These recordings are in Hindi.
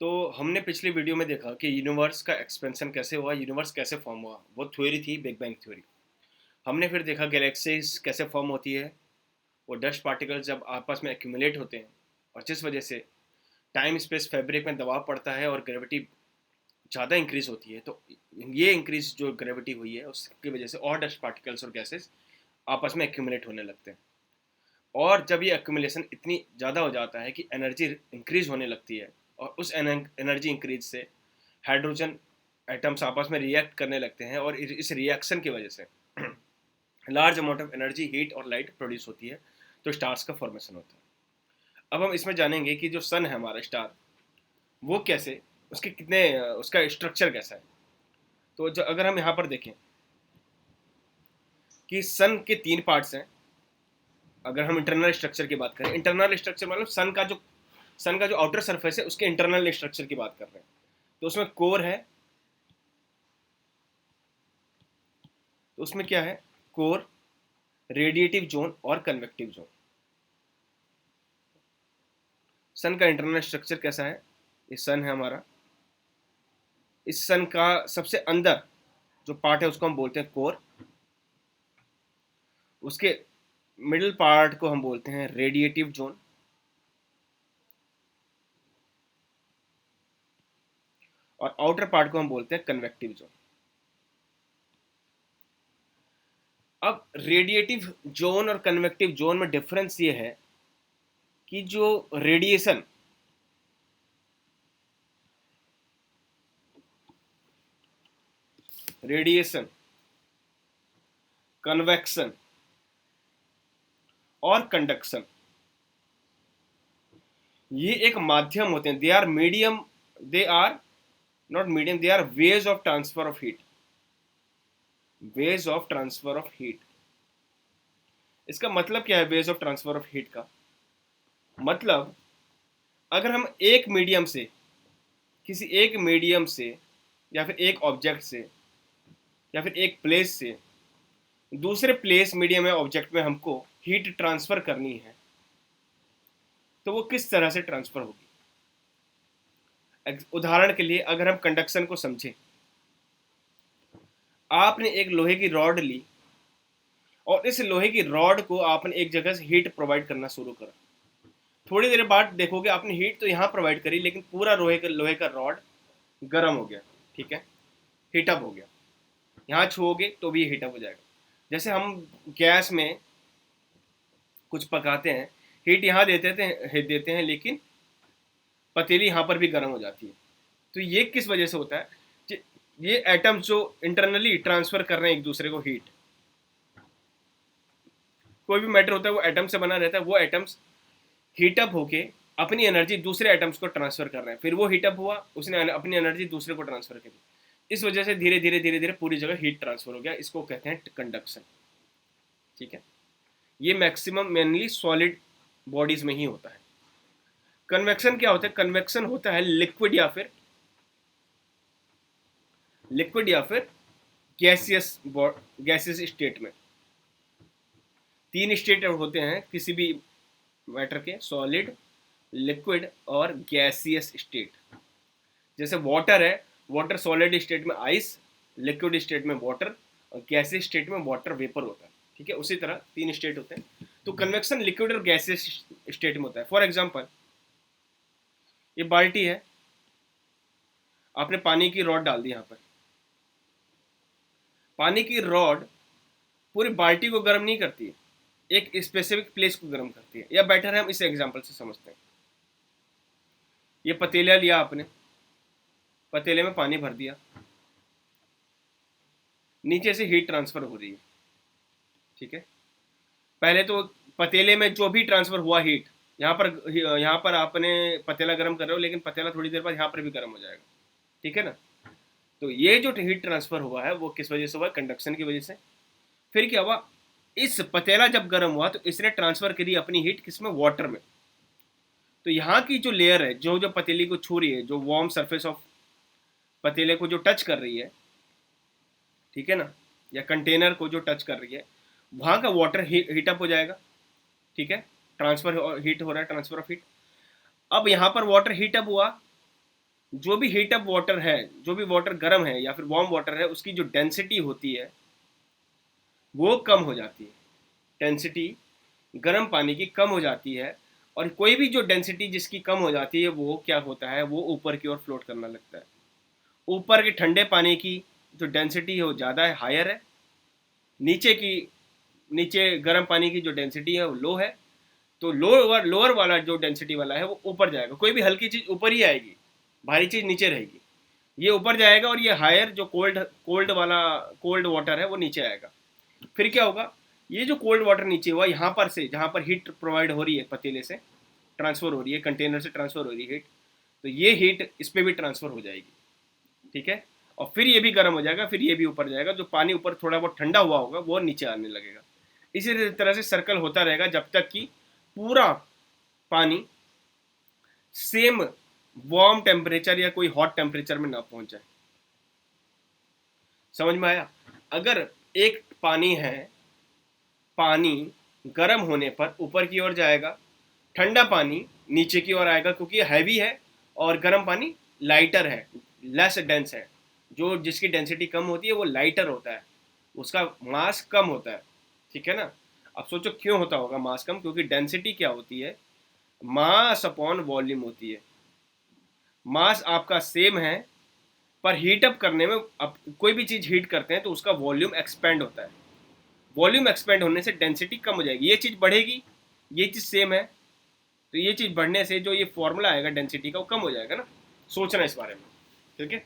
तो हमने पिछली वीडियो में देखा कि यूनिवर्स का एक्सपेंशन कैसे हुआ, यूनिवर्स कैसे फॉर्म हुआ। वो थ्योरी थी बिग बैंग थ्योरी। हमने फिर देखा गैलेक्सीज कैसे फॉर्म होती है, वो डस्ट पार्टिकल्स जब आपस में एक्यूमुलेट होते हैं और जिस वजह से टाइम स्पेस फैब्रिक में दबाव पड़ता है और ग्रेविटी ज़्यादा इंक्रीज होती है। तो ये इंक्रीज जो ग्रेविटी हुई है उसकी वजह से और डस्ट पार्टिकल्स और गैसेस आपस में एक्यूमुलेट होने लगते हैं। और जब ये एक्यूमुलेशन इतनी ज़्यादा हो जाता है कि एनर्जी इंक्रीज होने लगती है और उस एनर्जी इंक्रीज से हाइड्रोजन एटम्स आपस में रिएक्ट करने लगते हैं और इस रिएक्शन की वजह से large amount of energy, heat और लाइट प्रोड्यूस होती है। तो स्टार्स का फॉर्मेशन होता है। अब हम इसमें जानेंगे कि जो सन है हमारा स्टार, वो कैसे, उसके कितने, उसका स्ट्रक्चर कैसा है। तो जो अगर हम यहाँ पर देखें कि सन के 3 पार्ट्स हैं। अगर हम इंटरनल स्ट्रक्चर की बात करें, इंटरनल स्ट्रक्चर मतलब सन का जो आउटर सरफेस है उसके इंटरनल स्ट्रक्चर की बात कर रहे हैं। तो उसमें कोर है। तो उसमें क्या है? कोर, रेडिएटिव जोन और कन्वेक्टिव जोन। सन का इंटरनल स्ट्रक्चर कैसा है? ये सन है हमारा। इस सन का सबसे अंदर जो पार्ट है उसको हम बोलते हैं कोर। उसके मिडिल पार्ट को हम बोलते हैं रेडिएटिव जोन और आउटर पार्ट को हम बोलते हैं कन्वेक्टिव जोन। अब रेडिएटिव जोन और कन्वेक्टिव जोन में डिफरेंस ये है कि जो रेडिएशन रेडिएशन कन्वेक्शन और कंडक्शन, ये एक माध्यम होते हैं। They are medium, they are not medium, they are ways of transfer of heat. Ways of transfer of heat, इसका मतलब क्या है? Ways of transfer of heat का मतलब, अगर हम एक मीडियम से, किसी एक मीडियम से या फिर एक ऑब्जेक्ट से या फिर एक प्लेस से दूसरे प्लेस, मीडियम या ऑब्जेक्ट में हमको हीट ट्रांसफर करनी है, तो वो किस तरह से ट्रांसफर होगी? उदाहरण के लिए अगर हम कंडक्शन को समझें, आपने एक लोहे की रॉड ली और इस लोहे की रॉड को आपने एक जगह से हीट प्रोवाइड करना शुरू करा। थोड़ी देर बाद देखोगे आपने हीट तो यहाँ प्रोवाइड करी, लेकिन पूरा लोहे का रॉड गर्म हो गया। ठीक है, हीटअप हो गया। यहाँ छुओगे तो भी हीटअप हो जाएगा। जैसे हम गैस में कुछ पकाते हैं, हीट यहाँ देते हैं लेकिन पतीली यहाँ पर भी गर्म हो जाती है। तो ये किस वजह से होता है? ये एटम्स जो इंटरनली ट्रांसफर कर रहे हैं एक दूसरे को हीट, कोई भी मैटर होता है वो एटम से बना रहता है, वो एटम्स हीटअप होके अपनी एनर्जी दूसरे एटम्स को ट्रांसफर कर रहे हैं। फिर वो हीटअप हुआ, उसने अपनी एनर्जी दूसरे को ट्रांसफर करी। इस वजह से धीरे धीरे धीरे धीरे पूरी जगह हीट ट्रांसफर हो गया। इसको कहते हैं कंडक्शन। ठीक है, ये मैक्सिमम मेनली सॉलिड बॉडीज में ही होता है। कन्वेक्शन क्या होता है? कन्वेक्शन होता है लिक्विड या फिर गैसियस स्टेट में। 3 स्टेट होते हैं किसी भी मैटर के: सॉलिड, लिक्विड और गैसियस स्टेट। जैसे वाटर है, वाटर सॉलिड स्टेट में आइस, लिक्विड स्टेट में वाटर और गैसियस स्टेट में वाटर वेपर होता है। ठीक है, उसी तरह 3 स्टेट होते हैं। तो कन्वेक्शन लिक्विड और गैसियस स्टेट में होता है। फॉर एग्जांपल, ये बाल्टी है, आपने पानी की रॉड डाल दी यहाँ पर। पानी की रॉड पूरी बाल्टी को गर्म नहीं करती है, एक स्पेसिफिक प्लेस को गर्म करती है। या बेटर है हम इस एग्जांपल से समझते हैं। ये पतीला लिया आपने, पतीले में पानी भर दिया, नीचे से हीट ट्रांसफर हो रही है। ठीक है, पहले तो पतीले में जो भी ट्रांसफर हुआ हीट, यहाँ पर आपने पतीला गर्म कर रहे हो, लेकिन पतीला थोड़ी देर बाद यहाँ पर भी गर्म हो जाएगा। ठीक है ना? तो ये जो हीट ट्रांसफर हुआ है वो किस वजह से हुआ? कंडक्शन की वजह से। फिर क्या हुआ? इस पतीला जब गर्म हुआ तो इसने ट्रांसफर करी अपनी हीट किसमें? वाटर में। तो यहाँ की जो लेयर है, जो जो पतीली को छू रही है, जो वार्म सरफेस ऑफ पतीले को जो टच कर रही है, ठीक है ना, या कंटेनर को जो टच कर रही है, वहाँ का वाटर हीटअप हो जाएगा। ठीक है, ट्रांसफर हीट हो रहा है, ट्रांसफर ऑफ हीट। अब यहाँ पर वाटर हीटअप हुआ जो भी हीट अप वाटर है, जो भी वाटर गर्म है या फिर वार्म वाटर है, उसकी जो डेंसिटी होती है वो कम हो जाती है। डेंसिटी गर्म पानी की कम हो जाती है, और कोई भी जो डेंसिटी जिसकी कम हो जाती है वो क्या होता है, वो ऊपर की ओर फ्लोट करना लगता है। ऊपर के ठंडे पानी की जो डेंसिटी है वो ज़्यादा है, हायर है। नीचे की नीचे गर्म पानी की जो डेंसिटी है वो लो है। तो लोअर लोअर वाला जो डेंसिटी वाला है वो ऊपर जाएगा, कोई भी हल्की चीज़ ऊपर ही आएगी, भारी चीज़ नीचे रहेगी। ये ऊपर जाएगा, और ये हायर जो कोल्ड कोल्ड वाला कोल्ड वाटर है वो नीचे आएगा। फिर क्या होगा, ये जो कोल्ड वाटर नीचे हुआ, यहाँ पर से जहाँ पर हीट प्रोवाइड हो रही है, पतीले से ट्रांसफ़र हो रही है, कंटेनर से ट्रांसफ़र हो रही है हीट, तो ये हीट इस पर भी ट्रांसफ़र हो जाएगी, ठीक है। और फिर ये भी गर्म हो जाएगा, फिर ये भी ऊपर जाएगा, जो पानी ऊपर थोड़ा बहुत ठंडा हुआ होगा वो नीचे आने लगेगा। इसी तरह से सर्कल होता रहेगा जब तक कि पूरा पानी सेम वार्म टेम्परेचर या कोई हॉट टेम्परेचर में ना पहुंच जाए। समझ में आया? अगर एक पानी है, पानी गर्म होने पर ऊपर की ओर जाएगा, ठंडा पानी नीचे की ओर आएगा, क्योंकि ये हैवी है, और गर्म पानी लाइटर है, लेस डेंस है। जो जिसकी डेंसिटी कम होती है वो लाइटर होता है, उसका मास कम होता है, ठीक है ना। अब सोचो क्यों होता होगा मास कम, क्योंकि डेंसिटी क्या होती है, मास अपॉन वॉल्यूम होती है। मास आपका सेम है, पर हीट अप करने में, अब कोई भी चीज़ हीट करते हैं तो उसका वॉल्यूम एक्सपेंड होता है। वॉल्यूम एक्सपेंड होने से डेंसिटी कम हो जाएगी, ये चीज़ बढ़ेगी, ये चीज़ सेम है, तो ये चीज़ बढ़ने से जो ये फॉर्मूला आएगा डेंसिटी का वो कम हो जाएगा ना। सोचना इस बारे में, ठीक है।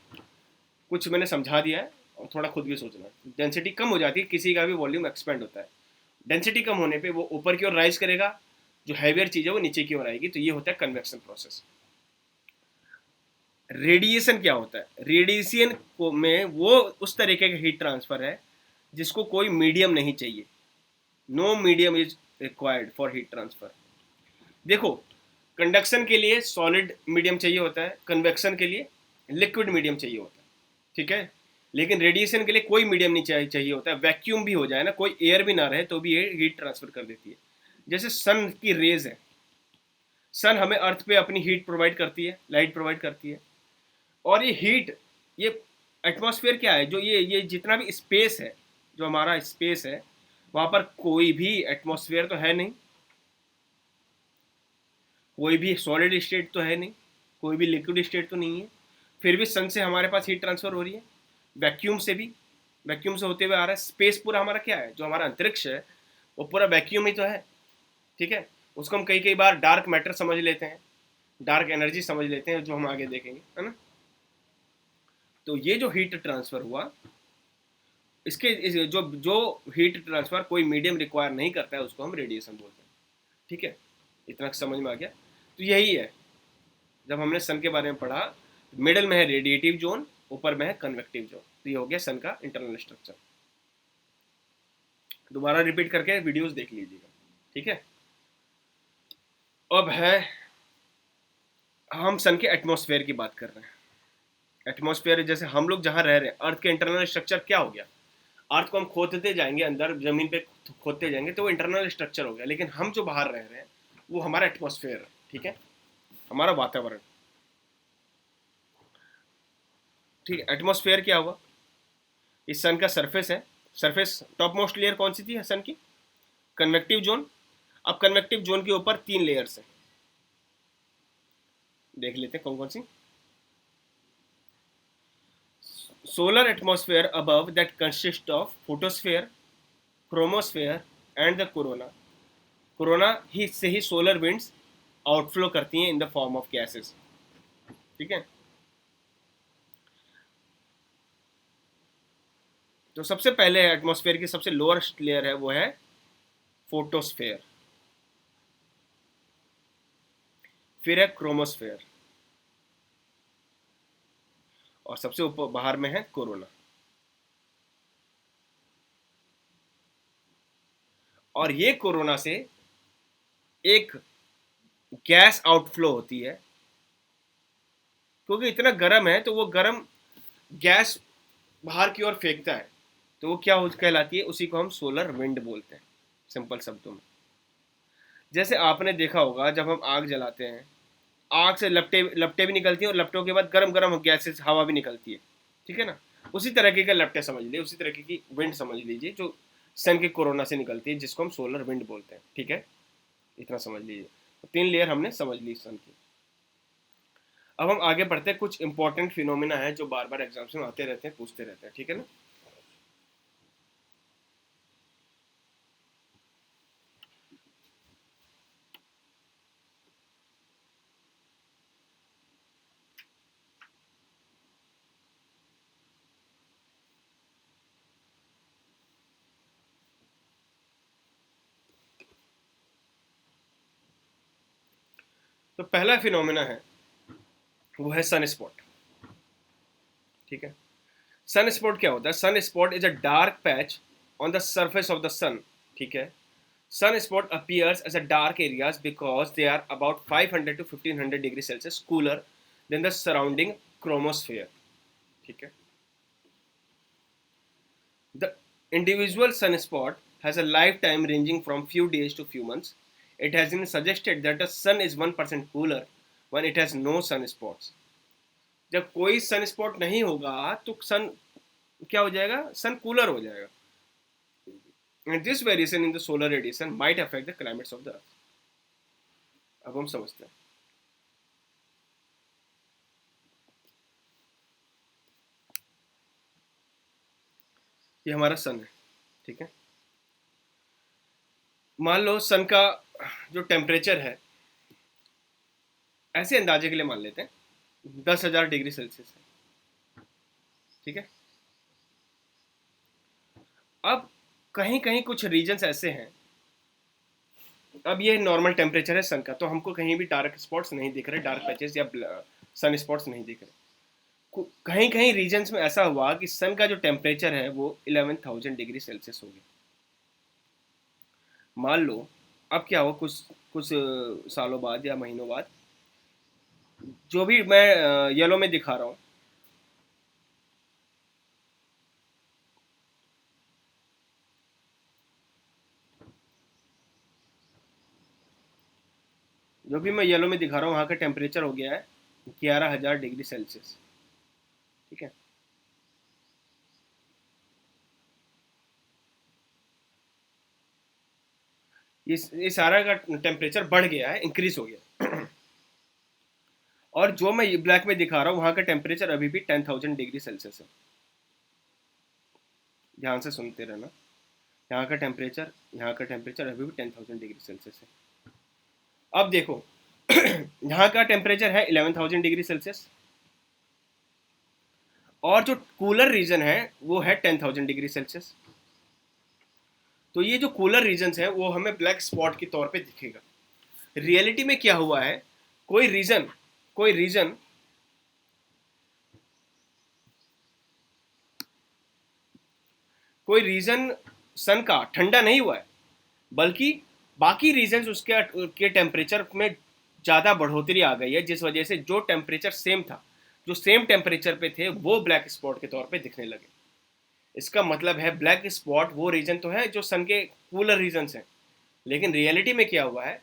कुछ मैंने समझा दिया है, और थोड़ा खुद भी सोचना। डेंसिटी कम हो जाती है, किसी का भी वॉल्यूम एक्सपेंड होता है। डेंसिटी कम होने पे वो ऊपर की ओर राइज करेगा, जो हैवियर चीज़ है वो नीचे की ओर आएगी, तो ये होता है कन्वेक्शन प्रोसेस। रेडिएशन क्या होता है? रेडिएशन को में वो उस तरीके का हीट ट्रांसफर है जिसको कोई मीडियम नहीं चाहिए। No medium is required for heat transfer. देखो, कंडक्शन के लिए सॉलिड मीडियम चाहिए होता है, कन्वेक्शन के लिए लिक्विड मीडियम चाहिए होता है, ठीक है। लेकिन रेडिएशन के लिए कोई मीडियम नहीं चाहिए होता है। वैक्यूम भी हो जाए ना, कोई एयर भी ना रहे, तो भी ये हीट ट्रांसफर कर देती है। जैसे सन की रेज है, सन हमें अर्थ पे अपनी हीट प्रोवाइड करती है, लाइट प्रोवाइड करती है। और ये हीट, ये एटमॉस्फेयर क्या है, जो ये जितना भी स्पेस है, जो हमारा स्पेस है, वहाँ पर कोई भी एटमॉस्फेयर तो है नहीं, कोई भी सॉलिड स्टेट तो है नहीं, कोई भी लिक्विड स्टेट तो नहीं है। फिर भी सन से हमारे पास हीट ट्रांसफर हो रही है, वैक्यूम से भी, वैक्यूम से होते हुए आ रहा है। स्पेस पूरा हमारा क्या है, जो हमारा अंतरिक्ष है वो पूरा वैक्यूम ही तो है, ठीक है। उसको हम कई कई बार डार्क मैटर समझ लेते हैं, डार्क एनर्जी समझ लेते हैं, जो हम आगे देखेंगे, है ना। तो ये जो हीट ट्रांसफर हुआ, जो जो हीट ट्रांसफर कोई मीडियम रिक्वायर नहीं करता है उसको हम रेडिएशन बोलते हैं, ठीक है। इतना समझ में आ गया? तो यही है, जब हमने सन के बारे में पढ़ा, मिडल में है रेडिएटिव जोन, ऊपर में है कन्वेक्टिव जोन। तो ये हो गया सन का इंटरनल स्ट्रक्चर। दोबारा रिपीट करके वीडियोस देख लीजिएगा, ठीक है। अब है, हम सन के एटमॉस्फेयर की बात कर रहे हैं। एटमॉस्फेयर जैसे हम लोग जहाँ रह रहे हैं, अर्थ के इंटरनल स्ट्रक्चर क्या हो गया। अर्थ को हम खोदते जाएंगे, अंदर जमीन पे खोदते जाएंगे तो वो इंटरनल स्ट्रक्चर हो गया। लेकिन हम जो बाहर रह रहे हैं वो हमारा एटमॉस्फेयर है, ठीक है, हमारा वातावरण, ठीक है। एटमॉस्फेयर क्या हुआ, इस सन का सरफेस है। सरफेस टॉप मोस्ट लेयर कौन सी थी सन की? Convective zone. अब कन्वेक्टिव जोन के ऊपर 3 लेयर्स हैं, देख लेते हैं कौन कौन सी। Solar atmosphere above that consist of photosphere, chromosphere and the corona. Corona ही से ही सोलर विंड्स आउटफ्लो करती हैं in the form of gases, ठीक है। तो सबसे पहले एटमॉस्फेयर की सबसे लोअरेस्ट लेयर है वो है फोटोस्फेयर, फिर है क्रोमोस्फेयर, और सबसे ऊपर बाहर में है कोरोना। और ये कोरोना से एक गैस आउटफ्लो होती है, क्योंकि इतना गर्म है तो वो गर्म गैस बाहर की ओर फेंकता है, तो वो क्या कहलाती है, उसी को हम सोलर विंड बोलते हैं, सिंपल शब्दों में। जैसे आपने देखा होगा जब हम आग जलाते हैं, आग से लपटे लपटे भी निकलती हैं और लपटों के बाद गर्म गर्म गैसेस हवा भी निकलती है, ठीक है ना। उसी तरीके का लपटे समझ लीजिए, उसी तरीके की विंड समझ लीजिए जो सन के कोरोना से निकलती है, जिसको हम सोलर विंड बोलते हैं, ठीक है। इतना समझ लीजिए। तो 3 लेयर हमने समझ ली सन की। अब हम आगे बढ़ते हैं, कुछ इंपॉर्टेंट फिनोमिना है जो बार बार एग्जाम्स में आते रहते हैं, पूछते रहते हैं, ठीक है ना। तो पहला फिनोमिना है वो है सन स्पॉट, ठीक है। सन स्पॉट क्या होता है? Sun spot is a dark patch on the surface of the sun, ठीक है। Sun spot appears as a dark areas because they are about 500 to 1500 degree Celsius cooler than the surrounding chromosphere, ठीक है। The individual sunspot has a lifetime ranging from few days to few months. It has been suggested that the sun is 1% cooler when it has no sunspots. जब कोई सनस्पॉट नहीं होगा तो सन क्या हो जाएगा? सन कूलर हो जाएगा. And this variation in the solar radiation might affect the climates of the earth. अब हम समझते हैं. ये हमारा सन है, ठीक है. मान लो सन का जो टेम्परेचर है, ऐसे अंदाजे के लिए मान लेते हैं 10,000 डिग्री सेल्सियस है, ठीक है. अब कहीं कहीं कुछ रीजन्स ऐसे हैं, अब ये नॉर्मल टेम्परेचर है सन का, तो हमको कहीं भी डार्क स्पॉट्स नहीं दिख रहे, डार्क पैचेस या सन स्पॉट्स नहीं दिख रहे. कहीं कहीं रीजन्स में ऐसा हुआ कि सन का जो टेम्परेचर है वो 11,000 डिग्री सेल्सियस हो गया. मान लो अब क्या हुआ, कुछ कुछ सालों बाद या महीनों बाद, जो भी मैं येलो में दिखा रहा हूँ, जो भी मैं येलो में दिखा रहा हूँ वहाँ का टेम्परेचर हो गया है 11,000 डिग्री सेल्सियस, ठीक है. ये सारा का टेम्परेचर बढ़ गया है, इंक्रीज हो गया. और जो मैं ब्लैक में दिखा रहा हूँ वहाँ का टेम्परेचर अभी भी 10,000 डिग्री सेल्सियस है. ध्यान से सुनते रहना, यहाँ का टेम्परेचर अभी भी 10,000 डिग्री सेल्सियस है. अब देखो यहाँ का टेम्परेचर है 11,000 डिग्री सेल्सियस और जो कूलर रीजन है वो है 10,000 डिग्री सेल्सियस. तो ये जो कूलर रीजन्स हैं वो हमें ब्लैक स्पॉट के तौर पे दिखेगा. रियलिटी में क्या हुआ है, कोई रीजन सन का ठंडा नहीं हुआ है, बल्कि बाकी रीजन्स उसके के टेम्परेचर में ज़्यादा बढ़ोतरी आ गई है, जिस वजह से जो टेम्परेचर सेम था, जो सेम टेम्परेचर पे थे, वो ब्लैक स्पॉट के तौर पे दिखने लगे. इसका मतलब है ब्लैक स्पॉट वो रीजन तो है जो सन के कूलर रीजन्स हैं, लेकिन रियलिटी में क्या हुआ है,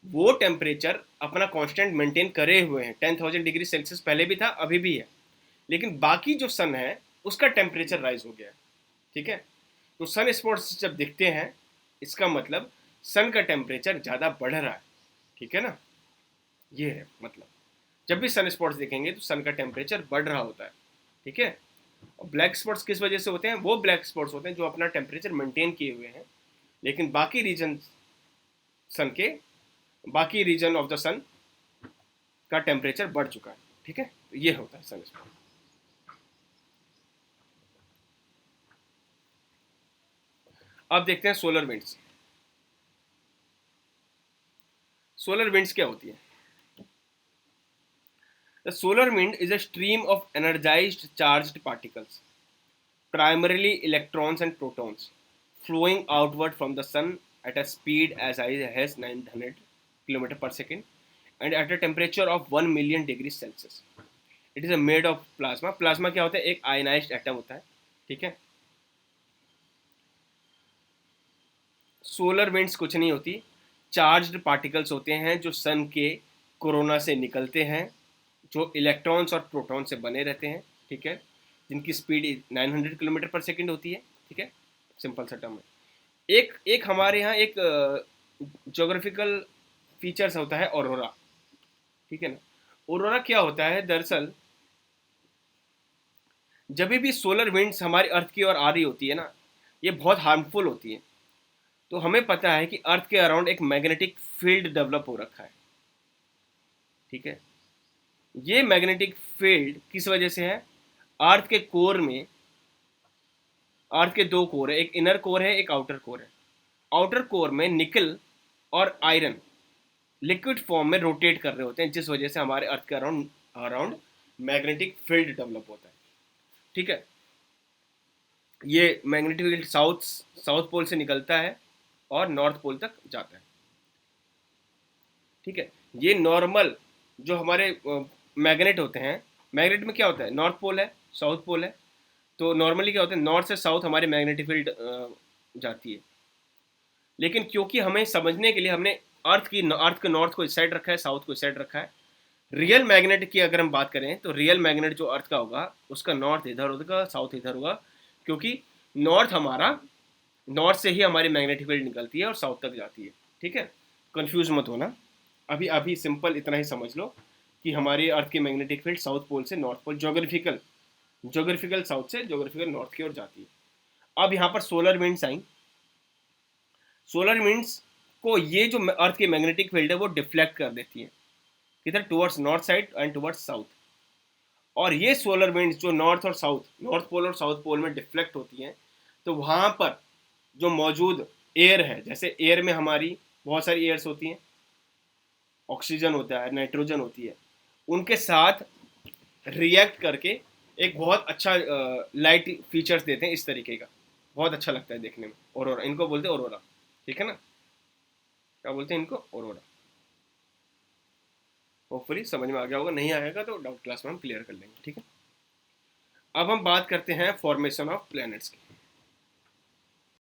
वो टेम्परेचर अपना कांस्टेंट मेंटेन करे हुए हैं. 10,000 डिग्री सेल्सियस पहले भी था, अभी भी है, लेकिन बाकी जो सन है उसका टेम्परेचर राइज हो गया है, ठीक है. तो सन स्पॉट्स जब दिखते हैं, इसका मतलब सन का टेम्परेचर ज़्यादा बढ़ रहा है, ठीक है ना. ये है मतलब, जब भी सन स्पॉट्स दिखेंगे तो सन का टेम्परेचर बढ़ रहा होता है, ठीक है. और ब्लैक स्पॉट्स किस वजह से होते हैं? वो ब्लैक स्पॉट्स होते हैं जो अपना टेम्परेचर मेंटेन किए हुए हैं, लेकिन बाकी रीजन ऑफ द सन का टेम्परेचर बढ़ चुका है, ठीक है. तो ये होता है सन स्पॉट. अब देखते हैं सोलर विंड्स. सोलर विंड्स क्या होती है? The solar wind is a stream of energised charged particles, primarily electrons and protons, flowing outward from the sun at a speed as high as 900 km per second and at a temperature of 1 million degrees Celsius. It is a made of plasma. Plasma क्या होता है? एक आयनाइज्ड एटम होता है, ठीक है. सोलर विंड्स कुछ नहीं होती, चार्ज्ड पार्टिकल्स होते हैं जो सन के कोरोना से निकलते हैं, जो इलेक्ट्रॉन्स और प्रोटॉन से बने रहते हैं, ठीक है, जिनकी स्पीड 900 किलोमीटर पर सेकेंड होती है, ठीक है, सिंपल सा टर्म है। एक एक हमारे यहाँ एक जोग्राफिकल फीचर्स होता है ऑरोरा, ठीक है ना। ऑरोरा क्या होता है, दरअसल जब भी सोलर विंड्स हमारी अर्थ की ओर आ रही होती है ना, ये बहुत हार्मफुल होती है। तो हमें पता है कि अर्थ के अराउंड एक मैग्नेटिक फील्ड डेवलप हो रखा है, ठीक है। ये मैग्नेटिक फील्ड किस वजह से है, अर्थ के कोर में, अर्थ के दो कोर है, एक इनर कोर है, एक आउटर कोर है। आउटर कोर में निकल और आयरन लिक्विड फॉर्म में रोटेट कर रहे होते हैं, जिस वजह से हमारे अर्थ के around around magnetic field develop होता है, ठीक है। ये magnetic field south south pole से निकलता है और नॉर्थ पोल तक जाता है, ठीक है। ये नॉर्मल जो हमारे मैग्नेट होते हैं, मैग्नेट में क्या होता है, नॉर्थ पोल है, साउथ पोल है। तो नॉर्मली क्या होता है, नॉर्थ से साउथ हमारी मैग्नेटिक फील्ड जाती है। लेकिन क्योंकि हमें समझने के लिए हमने अर्थ के नॉर्थ को इस साइड रखा है, साउथ को इस साइड रखा है। रियल मैग्नेट की अगर हम बात करें तो रियल मैग्नेट जो अर्थ का होगा उसका नॉर्थ इधर होगा, साउथ इधर होगा, क्योंकि नॉर्थ हमारा, नॉर्थ से ही हमारी मैग्नेटिक फील्ड निकलती है और साउथ तक जाती है, ठीक है। कंफ्यूज मत होना, अभी अभी सिंपल इतना ही समझ लो कि हमारी अर्थ की मैग्नेटिक फील्ड साउथ पोल से north pole, geographical geographical south से जोग्राफिकल नॉर्थ की ओर जाती है। अब यहाँ पर सोलर विंड्स आई। सोलर विंड्स को ये जो अर्थ की मैग्नेटिक फील्ड है वो डिफ्लेक्ट कर देती है, किधर, towards north side and towards south. और ये सोलर विंड्स जो नॉर्थ और साउथ, नॉर्थ पोल और साउथ पोल में डिफ्लेक्ट होती हैं, तो वहाँ पर जो मौजूद एयर है, जैसे एयर में हमारी बहुत सारी एयर्स होती हैं, ऑक्सीजन होता है, नाइट्रोजन होती है, उनके साथ रिएक्ट करके एक बहुत अच्छा लाइट फीचर्स देते हैं इस तरीके का। बहुत अच्छा लगता है देखने में। ऑरोरा, इनको बोलते हैं ऑरोरा, ठीक है ना, क्या बोलते हैं इनको, ऑरोरा। होपफुली समझ में आ गया होगा, नहीं आएगा तो डाउट क्लास में हम क्लियर कर लेंगे, ठीक है। अब हम बात करते हैं फॉर्मेशन ऑफ प्लैनेट्स की।